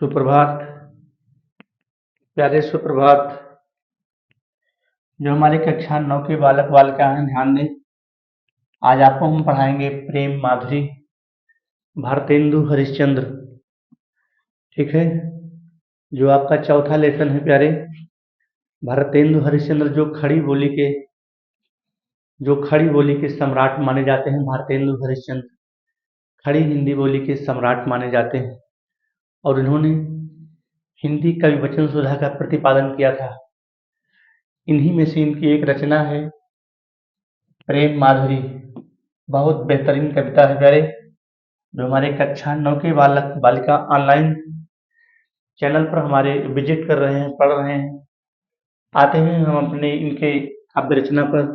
सुप्रभात। प्यारे सुप्रभात। जो हमारी कक्षा 9 के बालक बालिका हैं, ध्यान दें। आज आपको हम पढ़ाएंगे प्रेम माधुरी, भारतेंदु हरिश्चंद्र। ठीक है, जो आपका चौथा लेसन है प्यारे। भारतेंदु हरिश्चंद्र जो खड़ी बोली के सम्राट माने जाते हैं। भारतेंदु हरिश्चंद्र खड़ी हिंदी बोली के सम्राट माने जाते हैं और इन्होंने हिंदी कवि वचन सुधा का प्रतिपादन किया था। इन्हीं में से इनकी एक रचना है प्रेम माधुरी। बहुत बेहतरीन कविता है प्यारे, जो हमारे कक्षा 9 के बालक बालिका ऑनलाइन चैनल पर हमारे विजिट कर रहे हैं, पढ़ रहे हैं। आते हैं हम अपने इनके काव्य रचना पर।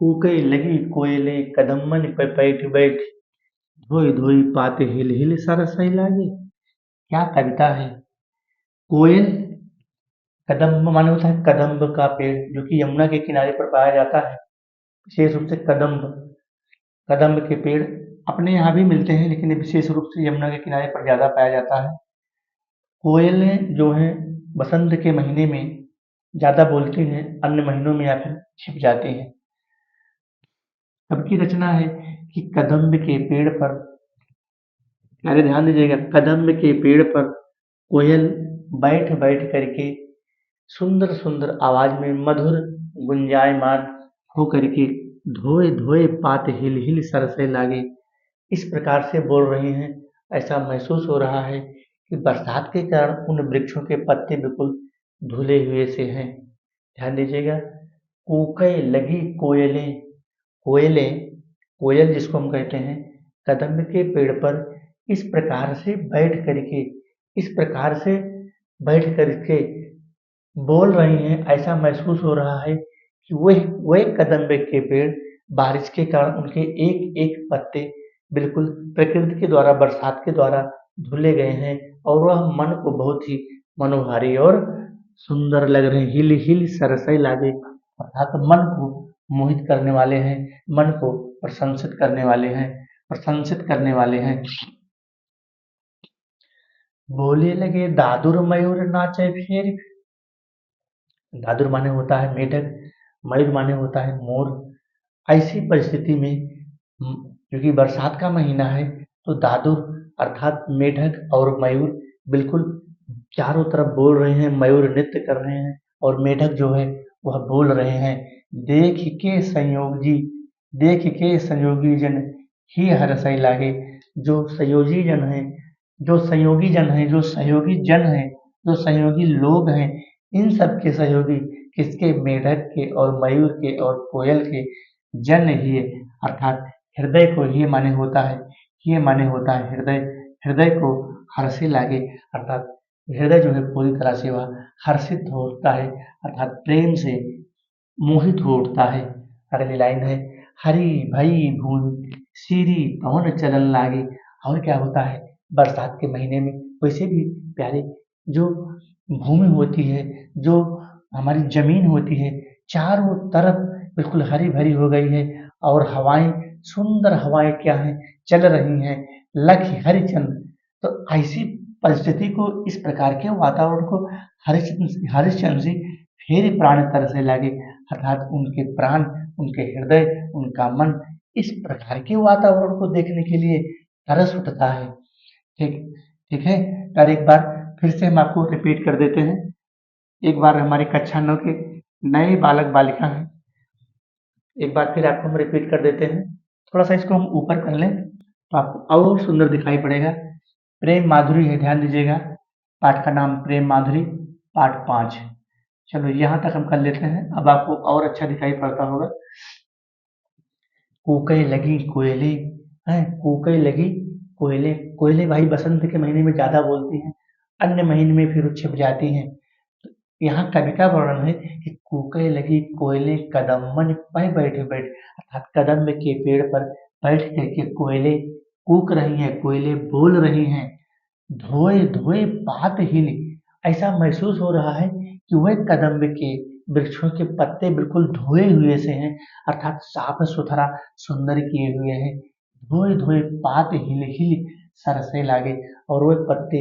कूके लगी कोयले कदम मन पे बैठ बैठ, धोई धोई पाते हिल हिल सरसई लागे। क्या कविता है। कोयल, कदम्ब माने होता है कदम्ब का पेड़, जो कि यमुना के किनारे पर पाया जाता है। विशेष रूप से कदम्ब कदम्ब के पेड़ अपने यहाँ भी मिलते हैं, लेकिन विशेष रूप से यमुना के किनारे पर ज्यादा पाया जाता है। कोयलें जो हैं बसंत के महीने में ज्यादा बोलती हैं, अन्य महीनों में या फिर छिप जाती हैं। अब की रचना है कि कदम्ब के पेड़ पर, अरे ध्यान दीजिएगा, कदम्ब के पेड़ पर कोयल बैठ बैठ करके सुंदर सुंदर आवाज में मधुर गुंजायमान हो करके धोए धोए पात हिल हिल सरसे लागे, इस प्रकार से बोल रही हैं। ऐसा महसूस हो रहा है कि बरसात के कारण उन वृक्षों के पत्ते बिल्कुल धुले हुए से हैं। ध्यान दीजिएगा, कूके लगी कोयलें, कोयलें, कोयल जिसको हम कहते हैं, कदम्ब के पेड़ पर इस प्रकार से बैठ करके, इस प्रकार से बैठ करके बोल रही हैं। ऐसा महसूस हो रहा है कि वह कदम्ब के पेड़ बारिश के कारण उनके एक एक पत्ते बिल्कुल प्रकृति के द्वारा, बरसात के द्वारा धुले गए हैं और वह मन को बहुत ही मनोहारी और सुंदर लग रहे हैं। हिल हिल सरसई लागे, अर्थात मन को मोहित करने वाले हैं, मन को प्रशंसित करने वाले हैं, प्रशंसित करने वाले हैं। बोले लगे दादुर मयूर नाचे फिर, दादुर माने होता है मेढक, मयूर माने होता है मोर। ऐसी परिस्थिति में क्योंकि बरसात का महीना है, तो दादुर अर्थात मेढक और मयूर बिल्कुल चारों तरफ बोल रहे हैं, मयूर नृत्य कर रहे हैं और मेढक जो है वह बोल रहे हैं। देख के संयोगी, देख के संयोगी जन ही हरसई लागे। जो संयोगी जन है, जो संयोगी जन है, जो सहयोगी जन है, जो सहयोगी लोग हैं, इन सब के सहयोगी किसके, मेढक के और मयूर के और कोयल के। जन ही अर्थात हृदय को ही माने होता है, ये माने होता है हृदय, हृदय को हर्षे लागे, अर्थात हृदय जो है पूरी तरह से वह हर्षित हो उठता है, अर्थात प्रेम से मोहित हो उठता है। अगली लाइन है, हरी भई भूमि सीरी पवन चलन लागे। और क्या होता है, बरसात के महीने में वैसे भी प्यारे जो भूमि होती है, जो हमारी जमीन होती है, चारों तरफ बिल्कुल हरी भरी हो गई है और हवाएं, सुंदर हवाएं क्या हैं, चल रही हैं, लख हरिचंद। तो ऐसी परिस्थिति को, इस प्रकार के वातावरण को हरिश्चंद्र जी फिर प्राण तरसे लगे, अर्थात उनके प्राण, उनके हृदय, उनका मन इस प्रकार के वातावरण को देखने के लिए तरस उठता है। ठीक, ठीक है। और एक बार फिर से हम आपको रिपीट कर देते हैं। एक बार हमारी कक्षा 9 के नए बालक बालिका हैं, एक बार फिर आपको हम रिपीट कर देते हैं। थोड़ा सा इसको हम ऊपर कर लें तो आपको और सुंदर दिखाई पड़ेगा। प्रेम माधुरी है, ध्यान दीजिएगा, पाठ का नाम प्रेम माधुरी, पाठ 5। चलो यहाँ तक हम कर लेते हैं, अब आपको और अच्छा दिखाई पड़ता होगा। कूके लगी कोयले हैं, कूके लगी कोयले, कोयले भाई बसंत के महीने में ज्यादा बोलती हैं, अन्य महीने में फिर छिप जाती हैं। तो यहाँ कवि का वर्णन है कि कूके लगी कोयले कदम्बन पर बैठे बैठ, अर्थात कदम्ब के पेड़ पर बैठ करके कोयले कूक रही हैं, कोयले बोल रही हैं। धोए धोए पात हिल, ऐसा महसूस हो रहा है कि वह कदम्ब के वृक्षों के पत्ते बिल्कुल धोए हुए से हैं, अर्थात साफ सुथरा सुंदर किए हुए हैं। धोए धोए पात हिल हिल सरसे लागे। और वो पत्ते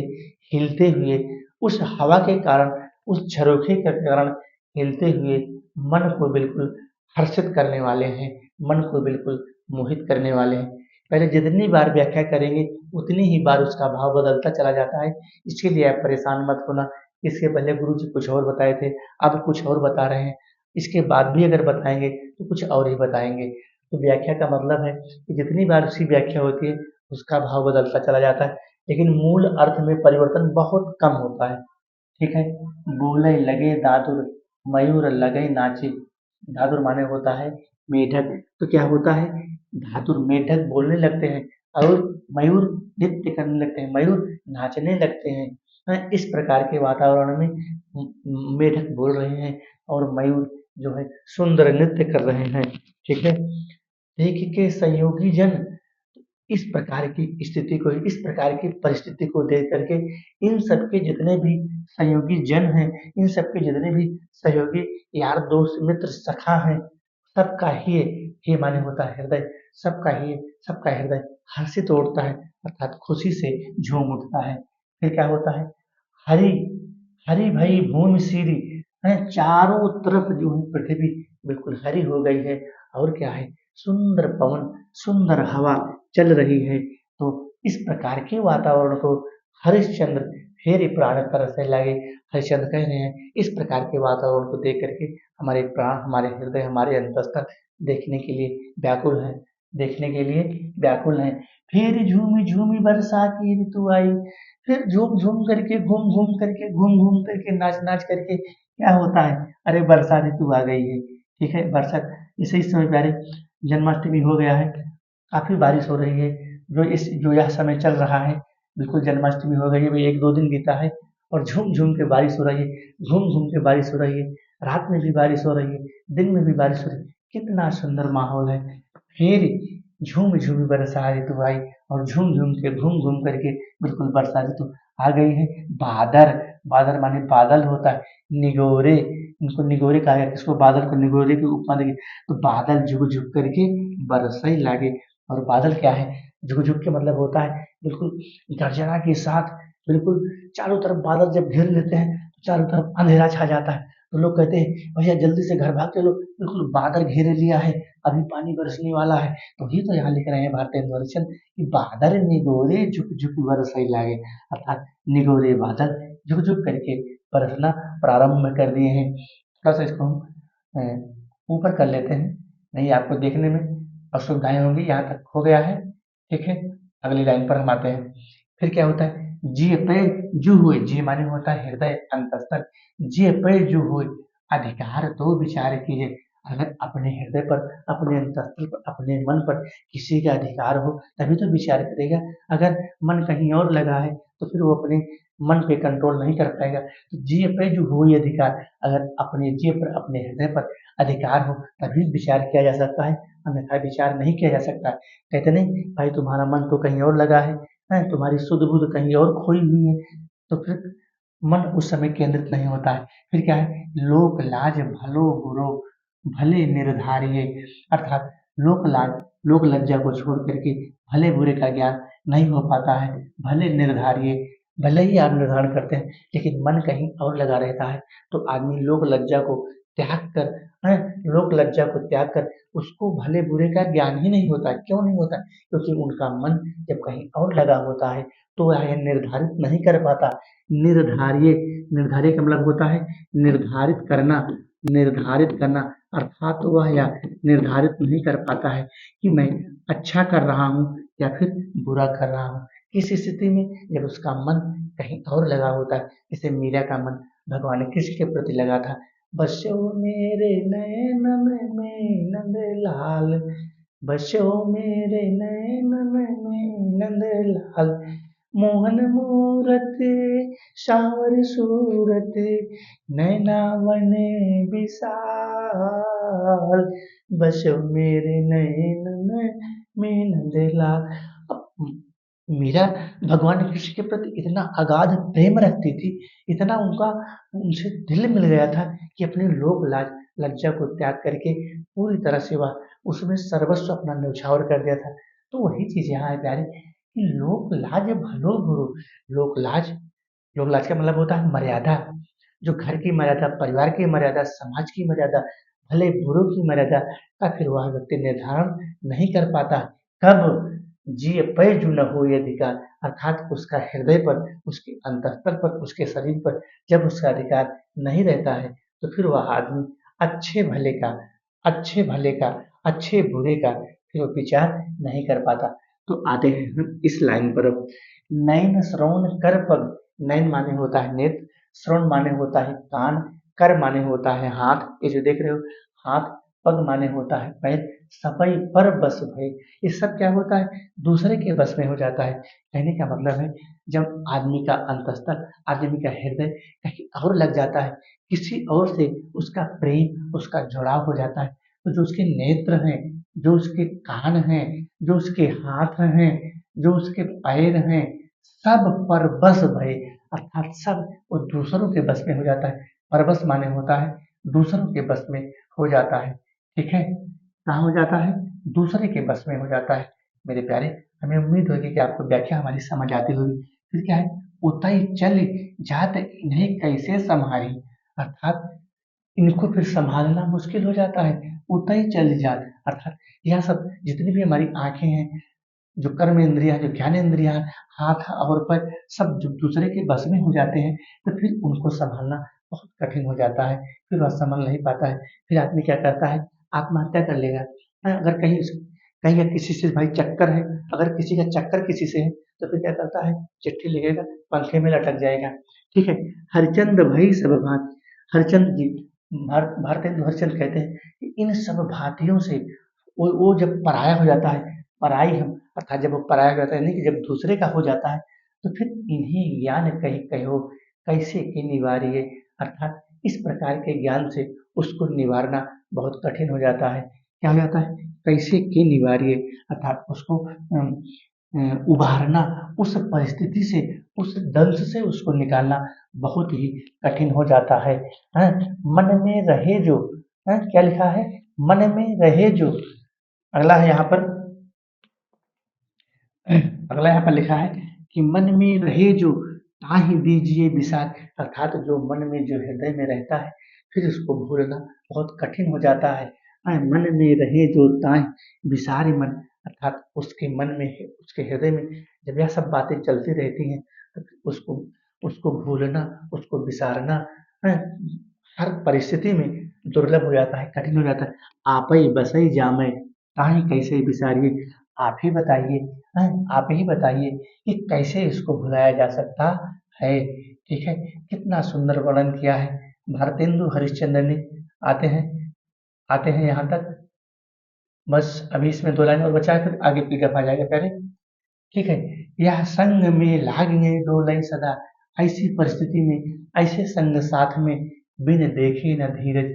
हिलते हुए उस हवा के कारण, उस झरोखे के कारण हिलते हुए मन को बिल्कुल हर्षित करने वाले हैं, मन को बिल्कुल मोहित करने वाले हैं। पहले जितनी बार व्याख्या करेंगे उतनी ही बार उसका भाव बदलता चला जाता है। इसके लिए आप परेशान मत होना। इसके पहले गुरु जी कुछ और बताए थे, अब कुछ और बता रहे हैं। इसके बाद भी अगर बताएंगे तो कुछ और ही बताएंगे। तो व्याख्या का मतलब है कि जितनी बार उसकी व्याख्या होती है उसका भाव बदलता चला जाता है, लेकिन मूल अर्थ में परिवर्तन बहुत कम होता है। ठीक है। बोले लगे दादुर, मयूर लगे नाचे। दादुर माने होता है मेढक। तो क्या होता है, धातुर मेढक बोलने लगते हैं और मयूर नृत्य करने लगते हैं, मयूर नाचने लगते हैं। इस प्रकार के वातावरण में मेढक बोल रहे हैं और मयूर जो है सुंदर नृत्य कर रहे हैं। ठीक है। देख के संयोगी जन इस प्रकार की स्थिति को, इस प्रकार की परिस्थिति को देख करके इन सबके जितने भी सहयोगी जन हैं, इन सबके जितने भी सहयोगी यार दोस्त मित्र सखा हैं, सबका ही ये माने होता है हृदय, सबका हृदय हर्षित उठता है, अर्थात खुशी से झूम उठता है। फिर क्या होता है, हरी हरी भरी भूमि सीरी है, चारों तरफ जो है पृथ्वी बिल्कुल हरी हो गई है। और क्या है, सुंदर पवन, सुंदर हवा चल रही है। तो इस प्रकार के वातावरण को हरिश्चंद्र फेरि प्राण तरसने लगे। हरिश्चंद्र कह रहे हैं इस प्रकार के वातावरण को देख करके हमारे प्राण, हमारे हृदय, हमारे अंतस्तर देखने के लिए व्याकुल है, देखने के लिए व्याकुल है। फिर झूमी झूमी बरसा की ऋतु आई। फिर झूम झूम करके, घूम घूम करके, घूम घूम करके, नाच नाच करके क्या होता है, अरे वर्षा ऋतु आ गई है। ठीक है। वर्षा इसे इस समय प्यारे जन्माष्टमी हो गया है, काफी बारिश हो रही है। जो यह समय चल रहा है, बिल्कुल जन्माष्टमी हो गई है भाई, एक दो दिन बीता है और झूम झूम के बारिश हो रही है, झूम झूम के बारिश हो रही है। रात में भी बारिश हो रही है, दिन में भी बारिश हो रही है। कितना सुंदर माहौल है। फिर झूम झूम बरसा ऋतु आई और झूम झूम के, घूम घूम करके बिल्कुल बरसा ऋतु आ गई है। बादर, बादर माने बादल होता है। निगोरे, इनको निगोरे कहा गया, किसको, बादल को निगोरे की उपमा दी। तो बादल झुक झुक करके बरसई लागे। और बादल क्या है, झुक झुक के मतलब होता है बिल्कुल गर्जना के साथ, बिल्कुल चारों तरफ बादल जब घेर लेते हैं तो चारों तरफ अंधेरा छा जाता है। तो लोग कहते हैं भैया जल्दी से घर भाग चलो, बिल्कुल बादल घेरे लिया है, अभी पानी बरसने वाला है। तो ही तो यहाँ लिख रहे हैं भारतीय दर्शन कि बादल निगोरे झुक झुक बरसई लागे, अर्थात निगोरे बादल झुक झुक करके बरसना प्रारंभ कर दिए हैं। थोड़ा सा इसको हम ऊपर कर लेते हैं, नहीं आपको देखने में असुविधाएं होंगी। यहाँ तक हो गया है। ठीक है। अगली लाइन पर हम आते हैं। फिर क्या होता है, जी पे जू हुए, जी माने होता है हृदय, अंतस्थल। जी पे जू हुए अधिकार तो विचार कीजिए। अगर अपने हृदय पर, अपने अंतस्थल पर, अपने मन पर किसी का अधिकार हो तभी तो विचार करेगा। अगर मन कहीं और लगा है तो फिर वो अपने मन पे कंट्रोल नहीं कर पाएगा। तो जी पे जो हुई अधिकार, अगर अपने जी पर, अपने हृदय पर अधिकार हो तभी विचार किया जा सकता है, अन्यथा विचार नहीं किया जा सकता। कहते नहीं भाई तुम्हारा मन तो कहीं और लगा है, तुम्हारी सुध बुध कहीं और खोई हुई है, तो फिर मन उस समय केंद्रित नहीं होता है। फिर क्या है, लोक लाज भलो बुरो भले निर्धारिये, अर्थात लोक लाज, लोक लज्जा को छोड़ करके भले बुरे का ज्ञान नहीं हो पाता है। भले निर्धारिये, भले ही आप निर्धारण करते हैं लेकिन मन कहीं और लगा रहता है। तो आदमी लोक लज्जा को त्याग कर, है, लोक लज्जा को त्याग कर उसको भले बुरे का ज्ञान ही नहीं होता है। क्यों नहीं होता? क्योंकि उनका मन जब कहीं और लगा होता है तो वह यह निर्धारित नहीं कर पाता। निर्धार्य, निर्धार्य का मतलब होता है निर्धारित करना, निर्धारित करना, अर्थात वह यह निर्धारित नहीं कर पाता है कि मैं अच्छा कर रहा हूँ या फिर बुरा कर रहा हूँ। किस स्थिति में, जब उसका मन कहीं और लगा होता है। जैसे मीरा का मन भगवान कृष्ण के प्रति लगा था। बसो मेरे नयन में नंद लाल, बसो मेरे नयन में नंद लाल, मोहन मूरत सावर सूरत, नैनावन विशाल, बसो मेरे नयन में नंद लाल। अब मीरा भगवान कृष्ण के प्रति इतना अगाध प्रेम रखती थी, इतना उनका उनसे दिल मिल गया था कि अपने लोक लाज, लज्जा को त्याग करके पूरी तरह से वह उसमें सर्वस्व अपना न्यौछावर कर दिया था। तो वही चीज यहाँ है प्यारे, कि लोक लाज भलो बुरो। लोक लाज, लोक लाज का मतलब होता है मर्यादा, जो घर की मर्यादा, परिवार की मर्यादा, समाज की मर्यादा, भले बुरों की मर्यादा का फिर वह व्यक्ति निर्धारण नहीं कर पाता। कब जिय पै जू न हो अधिकार, अर्थात उसका हृदय पर, उसके अंतःस्तर पर, उसके शरीर पर जब उसका अधिकार नहीं रहता है, तो फिर वह आदमी अच्छे भले का, अच्छे भले का, अच्छे बुरे का फिर वो विचार नहीं कर पाता। तो आते हैं हम इस लाइन पर अब। नैन श्रवण कर पग, नैन माने होता है नेत्र, श्रवण माने होता है कान, कर माने होता है हाथ, ये जो देख रहे हो हाथ, पग माने होता है पैर, सपई पर बस भय, ये सब क्या होता है, दूसरे के बस में हो जाता है। कहने का मतलब है जब आदमी का अंतःस्तर, आदमी का हृदय कहीं और लग जाता है, किसी और से उसका प्रेम, उसका जुड़ाव हो जाता है, तो जो उसके नेत्र हैं, जो उसके कान हैं, जो उसके हाथ हैं, जो उसके पैर हैं, सब पर बस भय, अर्थात सब वो दूसरों के बस में हो जाता है। परबस माने होता है दूसरों के बस में हो जाता है। ठीक है, कहाँ हो जाता है, दूसरे के बस में हो जाता है। मेरे प्यारे, हमें उम्मीद होगी कि आपको व्याख्या हमारी समझ आती होगी। फिर क्या है, उतई चल जात इन्हें कैसे संभारी, अर्थात इनको फिर संभालना मुश्किल हो जाता है। उतई चल जात, अर्थात यह सब जितनी भी हमारी आंखें हैं, जो कर्म इंद्रियां, जो ज्ञान इंद्रियां, हाथ और पैर, सब जब दूसरे के बस में हो जाते हैं, तो फिर उनको संभालना बहुत कठिन हो जाता है, फिर वह संभल नहीं पाता है। फिर आदमी क्या करता है, आत्महत्या कर लेगा। अगर कहीं कहीं का किसी से भाई चक्कर है, अगर किसी का चक्कर किसी से है, तो फिर क्या करता है, चिट्ठी लिखेगा, पंखे में लटक जाएगा। ठीक है, हरिचंद भाई सब भांति, हरिचंद जी, भारतेंदु हरिचंद कहते हैं कि इन सब भांतियों से वो जब पराया हो जाता है, पराई हम, अर्थात जब वो पराया हो जाता है, यानी कि जब दूसरे का हो जाता है, तो फिर इन्हें ज्ञान कही कहो कैसे के निवारिये, अर्थात इस प्रकार के ज्ञान से उसको निवारना बहुत कठिन हो जाता है। क्या हो जाता है, कैसे के निवारिये, अर्थात उसको उभारना, उस परिस्थिति से, उस दंश से उसको निकालना बहुत ही कठिन हो जाता है। हैं? मन में रहे जो, हैं? क्या लिखा है, मन में रहे जो, अगला है यहाँ पर, अगला यहाँ पर लिखा है कि मन में रहे जो ताहि दीजिए विषाद, अर्थात जो मन में, जो हृदय में रहता है, फिर उसको भूलना बहुत कठिन हो जाता है। मन में रहे जो ताहि विसारी मन, अर्थात उसके मन में, उसके हृदय में जब यह सब बातें चलती रहती हैं, तो फिर उसको उसको भूलना, उसको विसारना, हैं, हर परिस्थिति में दुर्लभ हो जाता है, कठिन हो जाता है। आपई बसई जामय ताहि कैसे विसारिये, आप ही बताइए, हैं, आप ही बताइए कि कैसे इसको भुलाया जा सकता है। ठीक है, कितना सुंदर वर्णन किया है भारतेंदु हरिश्चंद्र ने। आते हैं, आते हैं यहाँ तक, बस अभी इसमें दो लाइन और बचा है, फिर आगे पिकअप आ जाएगा पहले। ठीक है, यह संग में लागिए डोलई सदा, ऐसी परिस्थिति में, ऐसे संग साथ में, बिन देखे न धीरज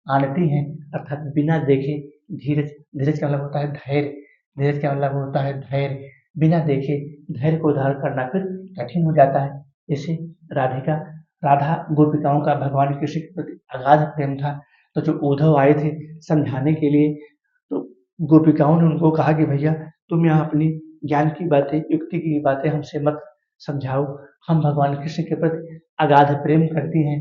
आनती है, अर्थात बिना देखे धीरज, धीरज का मतलब होता है धैर्य, धीरज का मतलब होता है धैर्य, बिना देखे धैर्य को धारण करना फिर कठिन हो जाता है। जैसे राधिका, राधा गोपिकाओं का भगवान कृष्ण के प्रति अगाध प्रेम था, तो जो उद्धव आए थे समझाने के लिए, तो गोपिकाओं ने उनको कहा कि भैया तुम यहाँ अपनी ज्ञान की बातें, युक्ति की बातें हमसे मत समझाओ, हम भगवान कृष्ण के प्रति अगाध प्रेम करती हैं,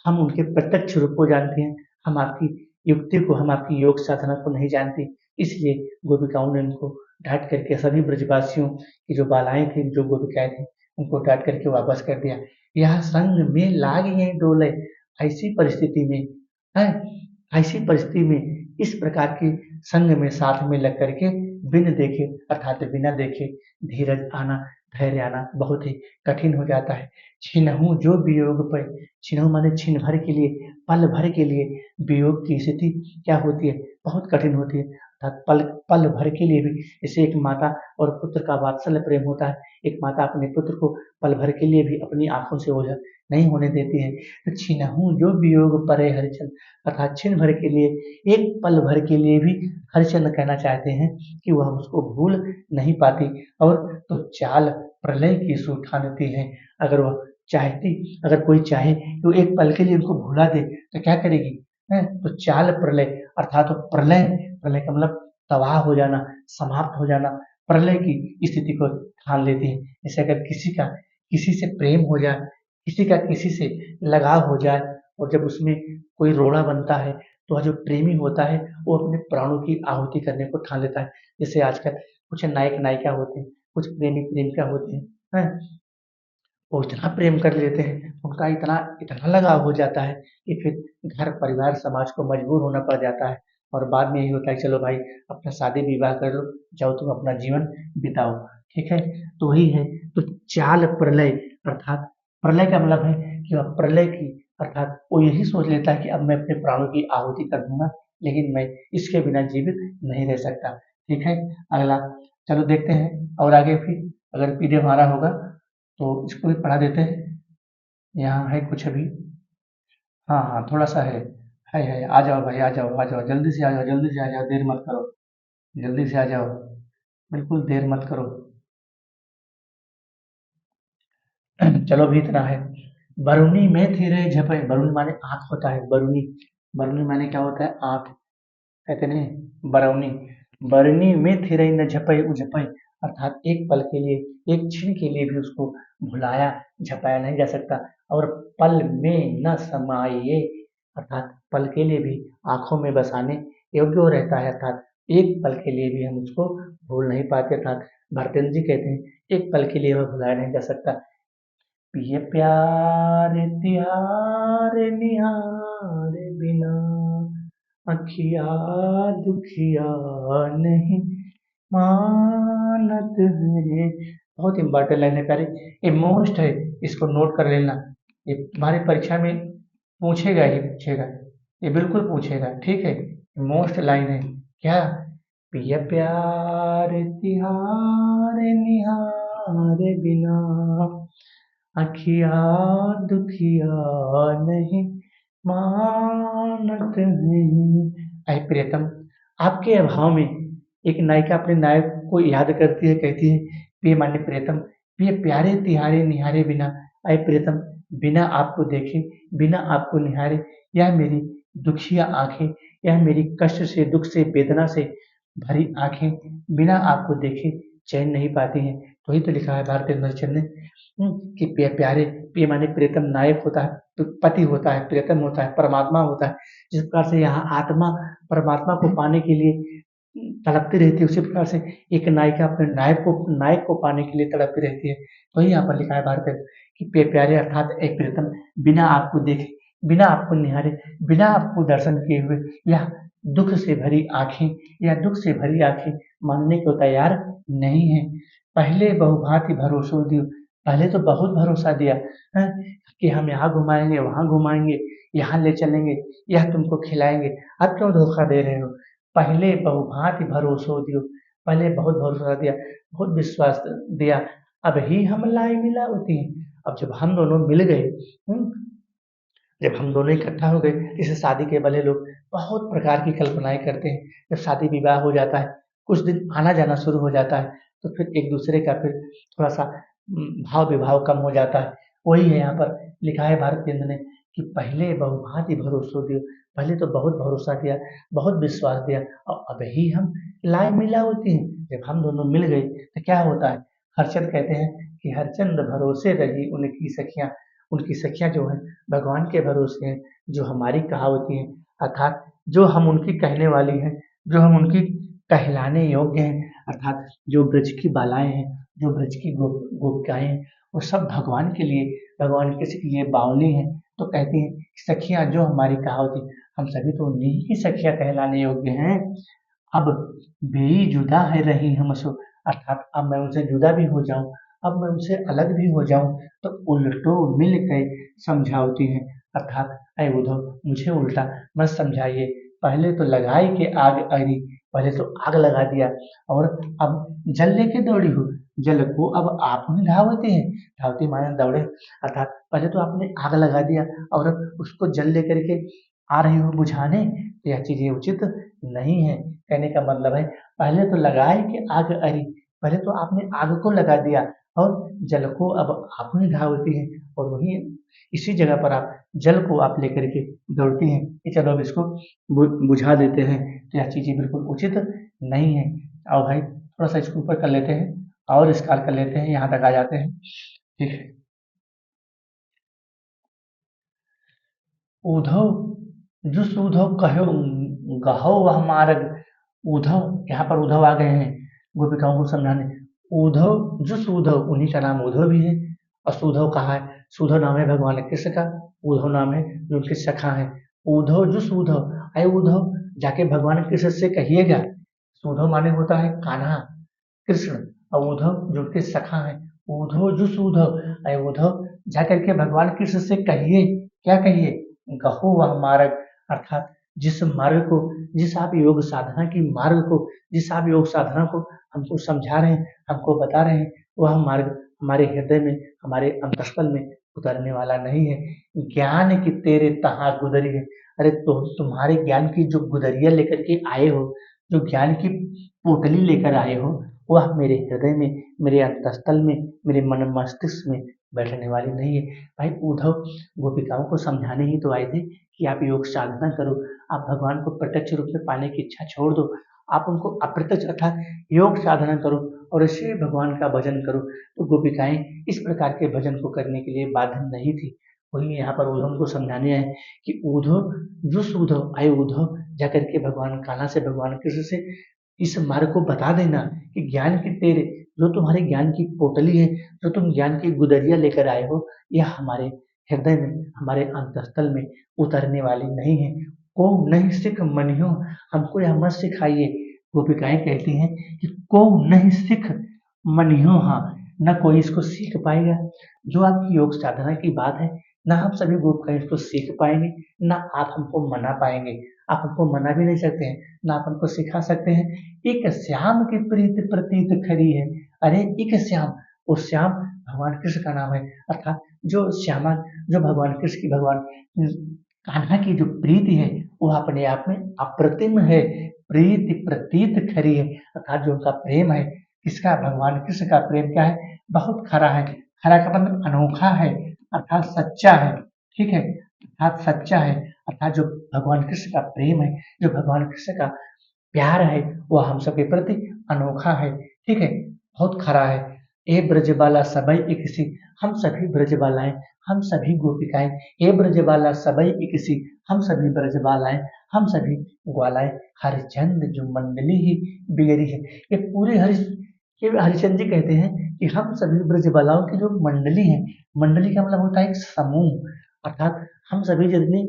हम उनके प्रत्यक्ष रूप को जानते हैं, हम आपकी युक्ति को, हम आपकी योग साधना को नहीं जानती। इसलिए गोपिकाओं ने उनको डांट करके, सभी ब्रजवासियों की जो बालाएं थी, जो गोपिकाएं थी, उनको डांट करके वापस कर दिया। यह संग में लाग ये डोले, ऐसी परिस्थिति में, है ऐसी परिस्थिति में, इस प्रकार की संग में, साथ में लग करके, बिन देखे, अर्थात बिना देखे धीरज आना, धैर्य आना बहुत ही कठिन हो जाता है। छिनहु जो वियोग पर, छिनहु माने छिन भर के लिए, पल भर के लिए वियोग की स्थिति क्या होती है, बहुत कठिन होती है, अर्थात पल पल भर के लिए भी, जैसे एक माता और पुत्र का वात्सल्य प्रेम होता है, एक माता अपने पुत्र को पल भर के लिए भी अपनी आंखों से ओझल नहीं होने देती है। तो छिनहु जो वियोग परे हरिचंद, अर्थात छिन भर के लिए, एक पल भर के लिए भी हरिश्चंद्र कहना चाहते हैं कि वह उसको भूल नहीं पाती, और तो चाल प्रलय की सुठानती है, अगर वह चाहती, अगर कोई चाहे तो एक पल के लिए उनको भुला दे, तो क्या करेगी, है? तो चाल प्रलय, अर्थात तो प्रलय, प्रलय का मतलब तबाह हो जाना, समाप्त हो जाना, प्रलय की स्थिति को ठान लेती है। जैसे अगर किसी से प्रेम हो जाए, किसी का किसी से लगाव हो जाए और जब उसमें कोई रोड़ा बनता है तो वह जो प्रेमी होता है वो अपने प्राणों की आहुति करने को ठान लेता है। जैसे आजकल कुछ नायक नायिका होते हैं, कुछ प्रेमी प्रेमिका होते हैं, वो इतना प्रेम कर लेते हैं, उनका इतना इतना लगाव हो जाता है कि फिर घर परिवार समाज को मजबूर होना पड़ जाता है और बाद में यही होता है चलो भाई अपना शादी विवाह कर लो, जाओ तुम अपना जीवन बिताओ। ठीक है, तो वही है। तो चाल प्रलय अर्थात प्रलय का मतलब है कि वह प्रलय की अर्थात वो यही सोच लेता है कि अब मैं अपने प्राणों की आहुति कर दूंगा, लेकिन मैं इसके बिना जीवित नहीं रह सकता। ठीक है, अगला चलो देखते हैं और आगे फिर अगर पीडीएफ हमारा होगा तो इसको भी पढ़ा देते हैं। यहाँ है कुछ अभी, हाँ हाँ थोड़ा सा है। आ जाओ भाई, आ जाओ जल्दी से आ जाओ, जल्दी से आ जाओ, देर मत करो, जल्दी से आ जाओ, बिल्कुल देर मत करो। चलो भी इतना है। बरुनी में थी रे झपे, बरुनी माने आँख होता है, बरुनी, बरुनी माने क्या होता है, आँख, कहते नहीं बरौनी। बरनी में थिरई न झपई उझपई, अर्थात एक पल के लिए, एक क्षण के लिए भी उसको भुलाया झपाया नहीं जा सकता। और पल में न समाये, अर्थात पल के लिए भी आंखों में बसाने योग्य वो रहता है, अर्थात एक पल के लिए भी हम उसको भूल नहीं पाते। अर्थात भारतेंद्र जी कहते हैं एक पल के लिए वह भुलाया नहीं जा सकता। ये प्यार तिहार निहार बिना, अखिया दुखिया नहीं मानत है। बहुत इम्पोर्टेंट लाइन है प्यारे, ये मोस्ट है, इसको नोट कर लेना। ये हमारी परीक्षा में पूछेगा ही पूछेगा, ये बिल्कुल पूछेगा। ठीक है, मोस्ट लाइन है क्या, पिया प्यार तिहार निहार बिना, अखिया दुखिया नहीं मानत है। ऐ प्रियतम, आपके अभाव में एक नायिका अपने नायक को याद करती है, कहती है प्रिय मान्य प्रियतम, प्रिय प्यारे तिहारे निहारे बिना, ऐ प्रियतम बिना आपको देखे, बिना आपको निहारे यह मेरी दुखिया आंखें, यह मेरी कष्ट से दुख से वेदना से भरी आंखें बिना आपको देखे चैन नहीं पाती हैं। तो वही तो लिखा है भारतेंद्र हरिश्चंद्र ने, कि प्यारे, प्रिय माने प्रियतम नायक होता है, तो पति होता है, प्रियतम होता है, परमात्मा होता है। जिस प्रकार से यहाँ आत्मा परमात्मा को पाने के लिए तड़पती रहती है, उसी प्रकार से एक नायिका अपने नायक को पाने के लिए तड़पती रहती है। तो वही यहाँ पर लिखा है भारत में कि प्यारे अर्थात एक प्रियतम बिना आपको देखे, बिना आपको निहारे, बिना आपको दर्शन किए हुए यह दुख से भरी आंखें, या दुख से भरी आंखें मानने को तैयार नहीं है। पहले बहुभांति भरोसो दियो, पहले तो बहुत भरोसा दिया है कि हम यहाँ घुमाएंगे, वहाँ घुमाएंगे, यहाँ ले चलेंगे, यह तुमको खिलाएंगे, अब क्यों धोखा दे रहे हो। पहले बहुभांति भरोसो दियो, पहले बहुत भरोसा दिया, बहुत विश्वास दिया, अब ही हम लाई मिलावती हैं। अब जब हम दोनों मिल गए, जब हम दोनों इकट्ठा हो गए, जैसे शादी के पहले लोग बहुत प्रकार की कल्पनाएं करते हैं। जब शादी विवाह हो जाता है, कुछ दिन आना जाना शुरू हो जाता है, तो फिर एक दूसरे का फिर थोड़ा सा भाव विभाव कम हो जाता है। वही है यहाँ पर लिखा है भारत केंद्र ने कि पहले बहुभांति भरोसो दियो, पहले तो बहुत भरोसा दिया, बहुत विश्वास दिया, और अब ही हम लाए मिला होती हैं। जब हम दोनों मिल गए तो क्या होता है, हरचंद कहते हैं कि हरचंद भरोसे रही उनकी सखियां जो हैं भगवान के भरोसे हैं, जो हमारी कहावती हैं, अर्थात जो हम उनकी कहने वाली हैं, जो हम उनकी कहलाने योग्य हैं, अर्थात जो ब्रज की बालाएं हैं, जो ब्रज की गोपिकाएं हैं, वो सब भगवान के लिए, भगवान के लिए बावली हैं। तो कहती हैं सखियां जो हमारी कहावती, हम सभी तो उन्हीं की सखियां कहलाने योग्य हैं। अब बेई जुदा है रही हमसो, अर्थात अब मैं उनसे जुदा भी हो जाऊं, अब मैं उनसे अलग भी हो जाऊं, तो उल्टो मिल गए समझावती हैं, अर्थात अय उद्धव मुझे उल्टा मत समझाइए, पहले तो लगाई के आग अरी, पहले तो आग लगा दिया और अब जल लेके दौड़ी हो, जल को अब आप ही धावते हैं, धावती माने दौड़े, अर्थात पहले तो आपने आग लगा दिया और उसको जल लेकर के आ रही हो बुझाने, तो यह चीजें उचित नहीं है। कहने का मतलब है पहले तो लगाए कि आग अरी, पहले तो आपने आग को लगा दिया और जल को अब आप ही धावती हैं, और वही इसी जगह पर आप जल को आप लेकर के दौड़ती हैं कि चलो अब इसको बुझा देते हैं। तो यह चीजें बिल्कुल उचित नहीं है। और भाई थोड़ा सा इसको ऊपर कर लेते हैं और स्कार कर लेते हैं, यहाँ तक आ जाते हैं। ठीक है, उधव जुस उधव कहो गहो वह मार्ग। उद्धव, यहाँ पर उद्धव आ गए हैं गोपिकाओं को समझाने। उद्धव जो सुधव, उन्हीं का नाम उद्धव भी है। और सुधव कहाँ है? सुधव नाम है भगवान कृष्ण का, उद्धव नाम है जो उनके सखा है। उद्धव जो सुधव, अरे उद्धव जाके भगवान कृष्ण से कहिएगा। सुधव माने होता है कान्हा कृष्ण, और उद्धव जो उनके सखा है। उद्धव जो सुधव, अरे उद्धव जाकर के भगवान कृष्ण से कहिए, क्या कहिए? गहो वह मार्ग, अर्थात जिस मार्ग को, जिस आप योग साधना की मार्ग को, जिस आप योग साधना को हमको समझा रहे हैं, हमको बता रहे हैं, वह मार्ग हमारे हृदय में, हमारे अंतस्थल में उतरने वाला नहीं है। ज्ञान की तेरे तहाँ गुदरी है। अरे तुम्हारे ज्ञान की जो गुदरिया लेकर के आए हो, जो ज्ञान की पोटली लेकर आए हो, वह मेरे हृदय में, मेरे अंतस्थल में, मेरे मन मस्तिष्क में बैठने वाली नहीं है। भाई उद्धव गोपिकाओं को समझाने ही तो आए थे कि आप योग साधना करो, आप भगवान को प्रत्यक्ष रूप में पाने की इच्छा छोड़ दो, आप उनको अप्रत्यक्ष अर्थात योग साधना करो और इससे भगवान का भजन करो। तो गोपिकाएं इस प्रकार के भजन को करने के लिए बाध्य नहीं थी। वही यहाँ पर उद्धव को समझाने आए कि उद्धव जो उद्धव आए, उद्धव जाकर के भगवान कान्हा से, भगवान कृष्ण से इस मार्ग को बता देना कि ज्ञान की तेरे, जो तुम्हारे ज्ञान की पोटली है, जो तुम ज्ञान की गुदरिया लेकर आए हो, यह हमारे हृदय में, हमारे अंतस्थल में उतरने वाली नहीं है। को नहीं सिख मनियो, हमको यह मत सिखाइए। गोपिकाएं कहती हैं कि को नहीं सिख मनियो, हाँ, न कोई इसको सीख पाएगा। जो आपकी योग साधना की बात है, ना हम सभी गोपिकाएं इसको सीख पाएंगे, ना आप हमको मना पाएंगे। आप हमको मना भी नहीं सकते हैं, ना आप हमको सिखा सकते हैं। एक श्याम की प्रीत प्रतीत खरी है। अरे एक श्याम, वो श्याम भगवान कृष्ण का नाम है, अर्थात जो श्यामा, जो भगवान कृष्ण की, भगवान कान्हा की जो प्रीति है, वह अपने आप में अप्रतिम है। प्रीति प्रतीत खरी है, अर्थात जो उनका प्रेम है, किसका? भगवान कृष्ण का प्रेम क्या है? बहुत खरा है। खरा का मतलब अनोखा है, अर्थात सच्चा है। ठीक है, अर्थात सच्चा है, अर्थात जो भगवान कृष्ण का प्रेम है, जो भगवान कृष्ण का प्यार है, वह हम सबके प्रति अनोखा है। ठीक है, बहुत खरा है। ए ब्रजबाला सबई एक सी, हम सभी ब्रजबालाएं, हम सभी गोपिकाएं, ए ब्रजबाला सबई एक सी, हम सभी ब्रजबालाएं, हम सभी ग्वालाएं, हरिचंद जो मंडली ही बिगड़ी है। ये पूरे ये हरिचंद जी कहते हैं कि हम सभी ब्रजबालाओं की जो मंडली है, मंडली का मतलब होता है एक समूह, अर्थात हम सभी जितनी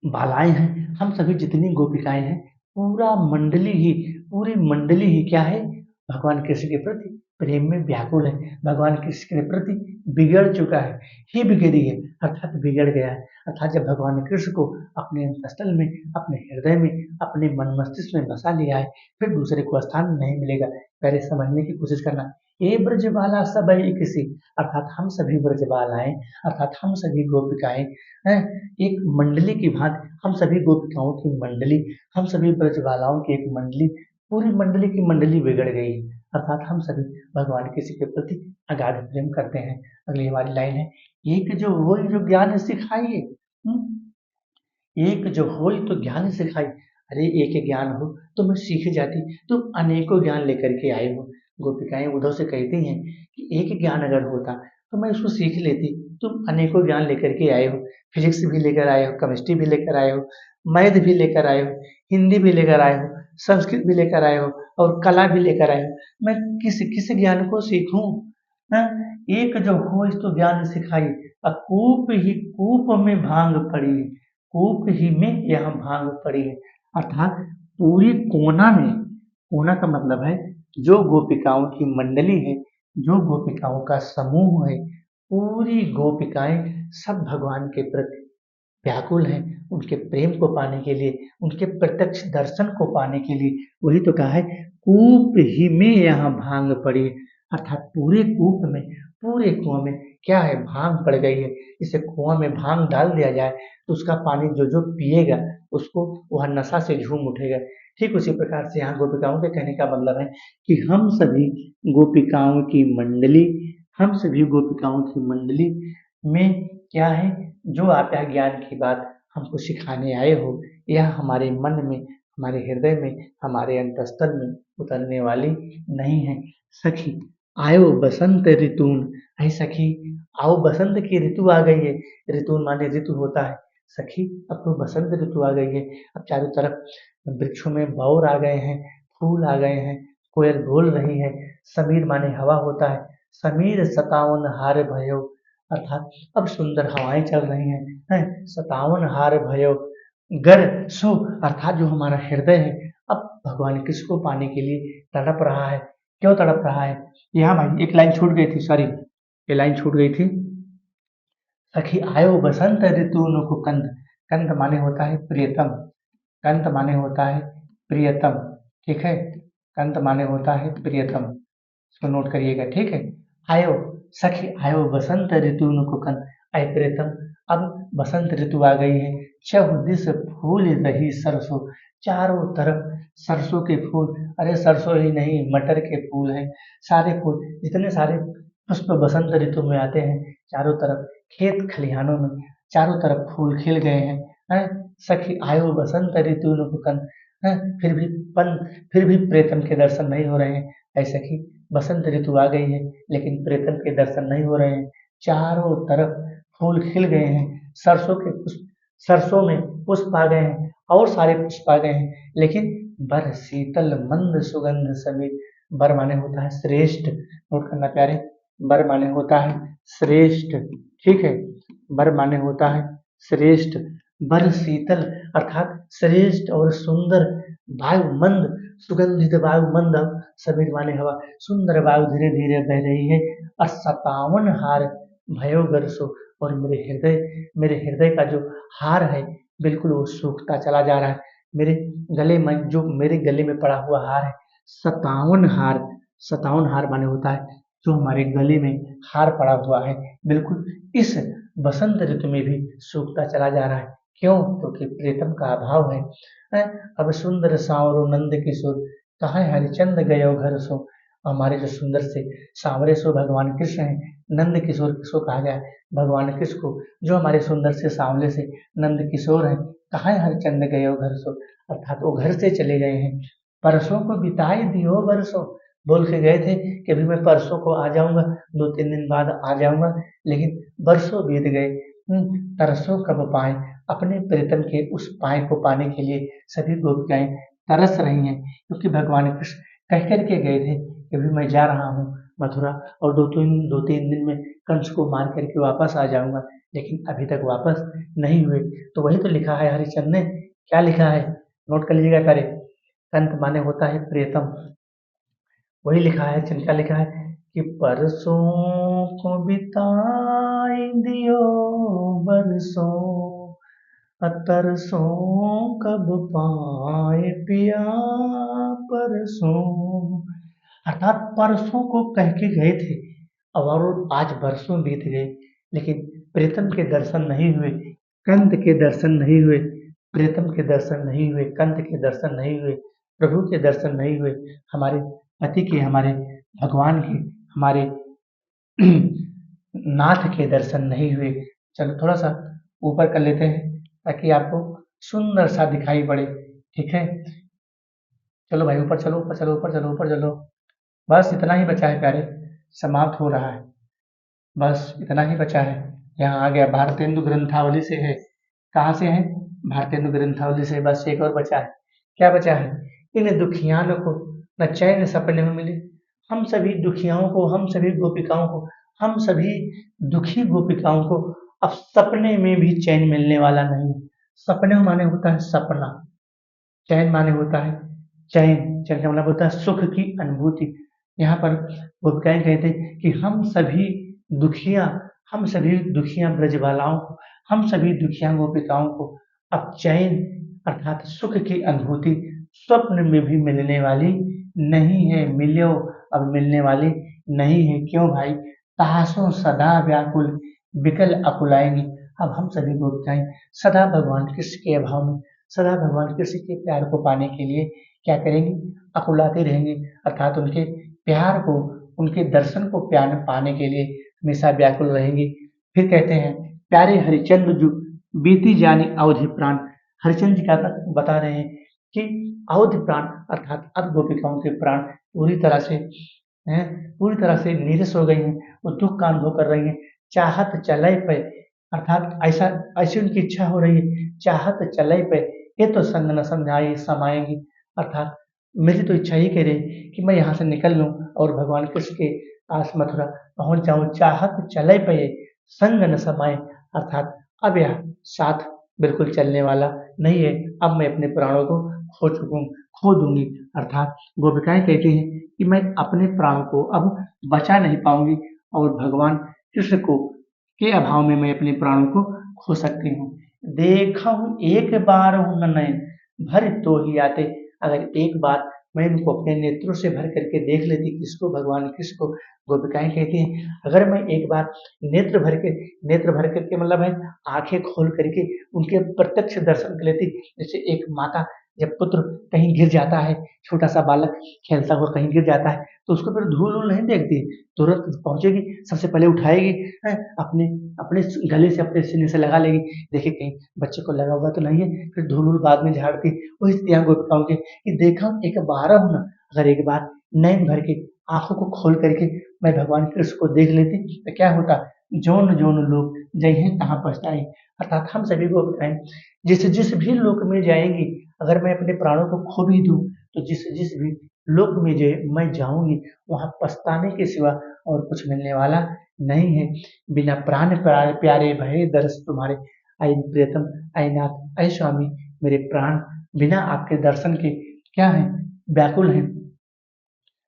बालाएं हैं, हम सभी जितनी गोपिकाएं हैं, पूरा मंडली ही, पूरी मंडली ही क्या है? भगवान कृष्ण के प्रति प्रेम में व्याकुल है, भगवान कृष्ण के प्रति बिगड़ चुका है, ही बिगड़ी है, अर्थात बिगड़ गया है। अर्थात जब भगवान कृष्ण को अपने स्थल में, अपने हृदय में, अपने मन मस्तिष्क में बसा लिया है, फिर दूसरे को स्थान नहीं मिलेगा। पहले समझने की कोशिश करना। ए ब्रजबाला सब एक सी, अर्थात हम सभी ब्रजबालाएं, अर्थात हम सभी गोपिकाएं हैं, एक मंडली की भांति, हम सभी गोपिकाओं की मंडली, हम सभी ब्रजबालाओं की एक मंडली, पूरी मंडली की मंडली बिगड़ गई है, अर्थात हम सभी भगवान किसी के प्रति अगाध प्रेम करते हैं। अगली हमारी लाइन है, एक जो हो जो ज्ञान सिखाइए। एक जो हो तो ज्ञान सिखाई। अरे एक ज्ञान हो तो मैं सीख जाती, तुम अनेकों ज्ञान लेकर के आए हो। गोपिकाएं उद्धव से कहती हैं कि एक ज्ञान अगर होता तो मैं उसको सीख लेती, तुम अनेकों ज्ञान लेकर के आए हो, फिजिक्स भी लेकर आए हो, केमिस्ट्री भी लेकर आए हो, मैथ भी लेकर आए हो, हिंदी भी लेकर आए हो, संस्कृत भी लेकर आए हो, और कला भी लेकर आए हो। मैं किस किस ज्ञान को सीखूं? हाँ? एक जो हो तो ज्ञान सिखाई, अकूप ही कूप में भांग पड़ी, कूप ही में यह भांग पड़ी है। अर्थात पूरी कोना में, कोना का मतलब है जो गोपिकाओं की मंडली है, जो गोपिकाओं का समूह है, पूरी गोपिकाएं सब भगवान के प्रति व्याकुल हैं, उनके प्रेम को पाने के लिए, उनके प्रत्यक्ष दर्शन को पाने के लिए। वही तो कहा है, कूप ही में यहाँ भांग पड़ी है, अर्थात पूरे कूप में, पूरे कुआं में क्या है? भांग पड़ गई है। इसे कुआं में भांग डाल दिया जाए तो उसका पानी जो जो पिएगा, उसको वह नशा से झूम उठेगा। ठीक उसी प्रकार से यहाँ गोपिकाओं के कहने का मतलब है कि हम सभी गोपिकाओं की मंडली, हम सभी गोपिकाओं की मंडली में क्या है? जो आप यह ज्ञान की बात हमको सिखाने आए हो, यह हमारे मन में, हमारे हृदय में, हमारे अंतस्तल में उतरने वाली नहीं है। सखी आयो बसंत ऋतून, है सखी आओ बसंत की ऋतु आ गई है। ऋतु माने ऋतु होता है। सखी अब तो बसंत ऋतु आ गई है। अब चारों तरफ वृक्षों में बौर आ गए हैं, फूल आ गए हैं, कोयल बोल रही है। समीर माने हवा होता है। समीर सतावन हार भयो, अर्थात अब सुंदर हवाएं चल रही हैं। सतावन हार भयो गर सो, अर्थात जो हमारा हृदय है अब भगवान कृष्ण को पाने के लिए तड़प रहा है। क्यों तड़प रहा है? यहाँ भाई एक लाइन छूट गई थी, सॉरी ये लाइन छूट गई थी। सखी आयो बसंत ऋतु नुक कंद, कंद माने होता है प्रियतम, कंद माने होता है प्रियतम, ठीक है। कंद माने होता है प्रियतम, इसको नोट करिएगा, ठीक है। आयो सखी आयो बसंत ऋतु नुकुकन, अय प्रियतम अब बसंत ऋतु आ गई है। चहुदिस फूल रही सरसों, चारों तरफ सरसों के फूल, अरे सरसों ही नहीं मटर के फूल हैं, सारे फूल जितने सारे पुष्प बसंत ऋतु में आते हैं, चारों तरफ खेत खलिहानों में चारों तरफ फूल खिल गए हैं। सखी आयो बसंत ऋतु नुकुकन, हैं फिर भी पन फिर भी प्रीतम के दर्शन नहीं हो रहे हैं। ऐसे कि बसंत ऋतु आ गई है लेकिन प्रीतम के दर्शन नहीं हो रहे हैं। चारों तरफ फूल खिल गए हैं, सरसों में पुष्प आ गए हैं और सारे पुष्प आ गए हैं, लेकिन बर शीतल मंद सुगंध समीर, बर माने होता है श्रेष्ठ, नोट करना प्यारे, बर माने होता है श्रेष्ठ, ठीक है। बर माने होता है श्रेष्ठ, बर शीतल अर्थात श्रेष्ठ और सुंदर, वायु मंद सुगंधित वायु मंद, समीर माने हवा, सुंदर वायु धीरे धीरे बह रही है। और सतावन हार भयो गरसो, और मेरे हृदय का जो हार है बिल्कुल वो सूखता चला जा रहा है। मेरे गले में जो मेरे गले में पड़ा हुआ हार है, सतावन हार, सतावन हार माने होता है जो हमारे गले में हार पड़ा हुआ है, बिल्कुल इस बसंत ऋतु में भी सूखता चला जा रहा है। क्यों? क्योंकि प्रीतम का अभाव है। अब सुंदर सांवरो नंद किशोर, कहाँ हरिचंद गयो घर सो, हमारे जो सुंदर से सांवरे सो भगवान कृष्ण हैं, नंद किशोर किसको कहा गया है? भगवान कृष्ण को, जो हमारे सुंदर से सांवले से नंद किशोर हैं, कहाँ हरिचंद गयो घर सो, अर्थात वो घर से चले गए हैं। परसों को बिताई दियो बरसों, बोल के गए थे कि अभी मैं परसों को आ जाऊंगा, 2-3 दिन बाद आ जाऊंगा, लेकिन बरसों बीत गए। तरसों कब पाए, अपने प्रीतम के उस पाए को पाने के लिए सभी गोपिकाएं तरस रही हैं, क्योंकि भगवान कृष्ण कह कर के गए थे कि अभी मैं जा रहा हूँ मथुरा और 2-3 दिन में कंस को मार करके वापस आ जाऊंगा, लेकिन अभी तक वापस नहीं हुए। तो वही तो लिखा है हरिचंद ने, क्या लिखा है, नोट कर लीजिएगा करे, कंत माने होता है प्रियतम, वही लिखा है, क्या लिखा है कि परसों को बिताई दियो बरसों, तरसों कब पाए पिया परसों, अर्थात परसों को कह के गए थे और आज बरसों बीत गए, लेकिन प्रीतम के दर्शन नहीं हुए, कंत के दर्शन नहीं हुए, प्रीतम के दर्शन नहीं हुए, कंत के दर्शन नहीं हुए, प्रभु के दर्शन नहीं हुए, हमारे पति के, हमारे भगवान के, हमारे नाथ के दर्शन नहीं हुए। चलो थोड़ा सा ऊपर कर लेते हैं ताकि आपको सुंदर सा दिखाई पड़े, ठीक है। चलो भाई ऊपर चलो, ऊपर चलो, ऊपर चलो, ऊपर चलो, बस इतना ही बचा है प्यारे, समाप्त हो रहा है, बस इतना ही बचा है। यहाँ आ गया, भारतेंदु ग्रंथावली से है, कहाँ से है? भारतेंदु ग्रंथावली से, बस एक और बचा है। क्या बचा है? इन दुखियानों को न चैन सपने में मिले, हम सभी दुखियाओं को, हम सभी गोपिकाओं को, हम सभी दुखी गोपिकाओं को अब सपने में भी चैन मिलने वाला नहीं। सपने माने होता है सपना, चैन माने होता है चैन, चैन का मतलब होता है सुख की अनुभूति। यहाँ पर गोपिकाएं कहते हैं कि दुखिया हम सभी दुखिया ब्रजबालाओं को, हम सभी दुखिया गोपिकाओं को अब चैन अर्थात सुख की अनुभूति स्वप्न में भी मिलने वाली नहीं है। मिलो अब मिलने वाली नहीं है। क्यों भाई? तासों सदा व्याकुल विकल अकुलाएंगी। अब हम सभी गोपिकाएं सदा भगवान कृष्ण के अभाव में, सदा भगवान कृष्ण के प्यार को पाने के लिए क्या करेंगी? अकुलाती रहेंगी, अर्थात उनके प्यार को, उनके दर्शन को प्यार पाने के लिए हमेशा व्याकुल रहेंगी। फिर कहते हैं प्यारे हरिचंद्र जो बीती जानी अवधि प्राण, हरिचंद्र जी क्या बता रहे हैं कि अवधि प्राण अर्थात अब गोपिकाओं के प्राण पूरी तरह से हैं, पूरी तरह से नीरस हो गई हैं, वो दुख का अनुभव कर रही हैं। चाहत चलै पे अर्थात ऐसा ऐसी उनकी इच्छा हो रही है, चाहत चलै पे ये तो संग न समझाई समाएंगी, अर्थात मेरी तो इच्छा ही कह रही है कि मैं यहाँ से निकल लूँ और भगवान कृष्ण के पास मथुरा पहुँच जाऊँ। चाहत चलै पे संग न समाए, अर्थात अब यह साथ बिल्कुल चलने वाला नहीं है, अब मैं अपने प्राणों को खो दूंगी, अर्थात गोपिकाएं कहती हैं कि मैं अपने प्राणों को अब बचा नहीं पाऊंगी और भगवान कृष्ण को के अभाव में मैं अपने प्राणों को खो सकती हूँ। देखा हूँ एक बार हूँ नयन भर तो ही आते, अगर एक बार मैं इनको अपने नेत्रों से भर करके देख लेती, किसको, भगवान कृष्ण को, गोपिकाएं कहती हैं अगर मैं एक बार नेत्र भर करके मतलब है आंखें खोल करके उनके प्रत्यक्ष दर्शन कर लेती, जैसे एक माता जब पुत्र कहीं गिर जाता है, छोटा सा बालक खेलता हुआ कहीं गिर जाता है तो उसको फिर धूल वूल नहीं देखती, तुरंत पहुंचेगी, सबसे पहले उठाएगी, हैं, अपने अपने गले से अपने सीने से लगा लेगी, देखिए कहीं बच्चे को लगा हुआ तो नहीं है, फिर धूल वूल बाद में झाड़ती। वही यहाँ गोपिकाओं के कि देखा एक बार हूं ना, अगर एक बार नैन भर के आंखों को खोल करके मैं भगवान कृष्ण को देख लेती तो क्या होता, जोन जोन लोग जय हैं तहाँ पछताए, अर्थात हम सभी को बताएं जिस जिस भी लोक में जाएंगी, अगर मैं अपने प्राणों को खो भी दूं तो जिस जिस भी लोक में जे मैं जाऊंगी वहां पछताने के सिवा और कुछ मिलने वाला नहीं है। बिना प्राण प्यारे भये दर्श तुम्हारे, आई प्रियतम, आई नाथ, आई स्वामी, मेरे प्राण बिना आपके दर्शन के क्या है, व्याकुल हैं,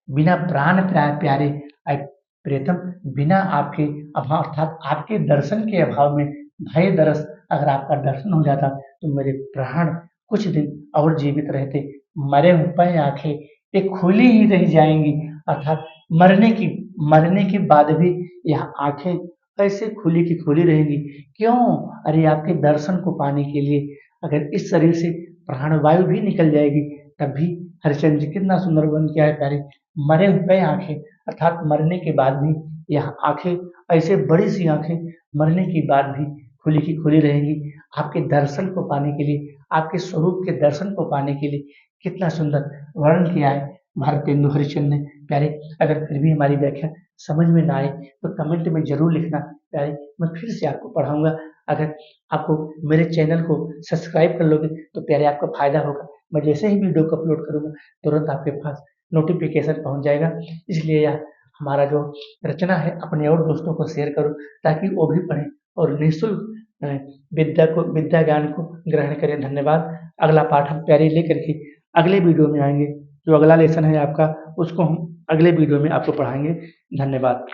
बिना प्राण प्यारे आई प्रियतम, बिना आपके अभाव अर्थात आपके दर्शन के अभाव में भय दरस, अगर आपका दर्शन हो जाता तो मेरे प्राण कुछ दिन और जीवित रहते, मरे हुए आंखें ये खुली ही रह जाएंगी, अर्थात मरने के बाद भी यह आंखें ऐसे खुली की खुली रहेंगी। क्यों? अरे आपके दर्शन को पाने के लिए अगर इस शरीर से प्राणवायु भी निकल जाएगी तब भी हरिश्चंद्र जी कितना सुंदर बन किया है प्यारे, मरे हुए आंखें अर्थात मरने के बाद भी यह आंखें ऐसे बड़ी सी आंखें मरने के बाद भी खुली की खुली रहेंगी, आपके दर्शन को पाने के लिए, आपके स्वरूप के दर्शन को पाने के लिए। कितना सुंदर वर्णन किया है भारतेंदु हरिश्चंद्र ने प्यारे। अगर फिर भी हमारी व्याख्या समझ में ना आए तो कमेंट में जरूर लिखना प्यारे, मैं फिर से आपको पढ़ाऊंगा। अगर आपको मेरे चैनल को सब्सक्राइब कर लोगे तो प्यारे आपका फायदा होगा, मैं जैसे ही वीडियो को अपलोड करूंगा तुरंत आपके पास नोटिफिकेशन पहुंच जाएगा। इसलिए यह हमारा जो रचना है अपने और दोस्तों को शेयर करो ताकि वो भी पढ़ें और निःशुल्क विद्या ज्ञान को ग्रहण करें। धन्यवाद। अगला पाठ हम प्यारे लेकर के अगले वीडियो में आएंगे, जो अगला लेसन है आपका उसको हम अगले वीडियो में आपको पढ़ाएंगे। धन्यवाद।